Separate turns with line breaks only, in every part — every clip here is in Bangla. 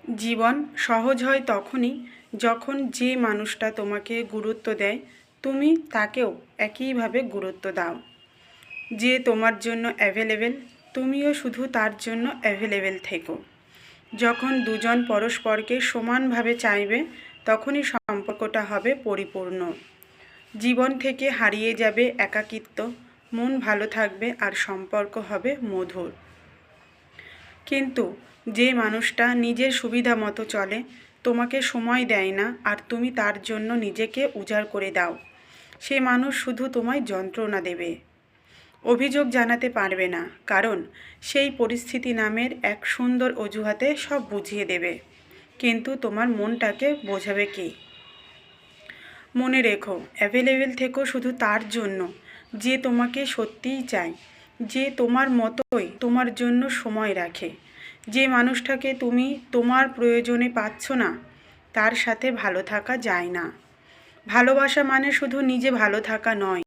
জীবন সহজ হয় তখনই যখন যে মানুষটা তোমাকে গুরুত্ব দেয় তুমি তাকেও একইভাবে গুরুত্ব দাও। যে তোমার জন্য অ্যাভেলেবেল তুমিও শুধু তার জন্য অ্যাভেলেবেল থেকো। যখন দুজন পরস্পরকে সমানভাবে চাইবে তখনই সম্পর্কটা হবে পরিপূর্ণ। জীবন থেকে হারিয়ে যাবে একাকিত্ব, মন ভালো থাকবে আর সম্পর্ক হবে মধুর। কিন্তু যে মানুষটা নিজের সুবিধা মতো চলে, তোমাকে সময় দেয় না আর তুমি তার জন্য নিজেকে উজাড় করে দাও, সে মানুষ শুধু তোমায় যন্ত্রণা দেবে, অভিযোগ জানাতে পারবে না, কারণ সেই পরিস্থিতি নামের এক সুন্দর অজুহাতে সব বুঝিয়ে দেবে। কিন্তু তোমার মনটাকে বোঝাবে কে? মনে রেখো, অ্যাভেলেবেল থেকো শুধু তার জন্য যে তোমাকে সত্যিই চায়, যে তোমার মতোই তোমার জন্য সময় রাখে। যে মানুষটাকে তুমি তোমার প্রয়োজনে পাচ্ছ না তার সাথে ভালো থাকা যায় না। ভালোবাসা মানে শুধু নিজে ভালো থাকা নয়,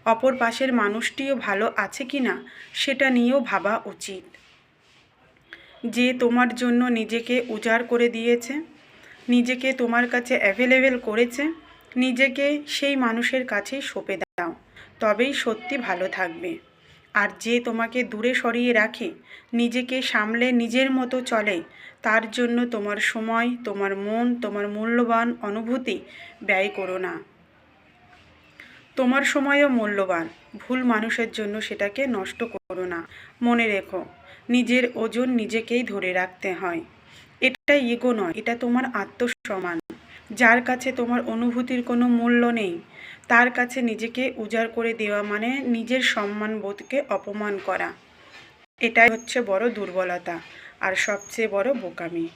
অপর পাশের মানুষটিও ভালো আছে কি না সেটা নিয়েও ভাবা উচিত। যে তোমার জন্য নিজেকে উজাড় করে দিয়েছে, নিজেকে তোমার কাছে অ্যাভেলেবেল করেছে, নিজেকে সেই মানুষের কাছেই সঁপে দাও, তবেই সত্যি ভালো থাকবে। আর যে তোমাকে দূরে সরিয়ে রাখে, নিজেকে সামলে নিজের মতো চলে, তার জন্য তোমার সময়, তোমার মন, তোমার মূল্যবান অনুভূতি ব্যয় করো না। তোমার সময়ও মূল্যবান, ভুল মানুষের জন্য সেটাকে নষ্ট করো না। মনে রেখো, নিজের ওজন নিজেকেই ধরে রাখতে হয়। এটা ইগো নয়, এটা তোমার আত্মসম্মান। যার কাছে তোমার অনুভূতির কোনো মূল্য নেই তার কাছে নিজেকে উজাড় করে দেওয়া মানে নিজের সম্মান বোধকে অপমান করা। এটাই হচ্ছে বড় দুর্বলতা আর সবচেয়ে বড় বোকামি।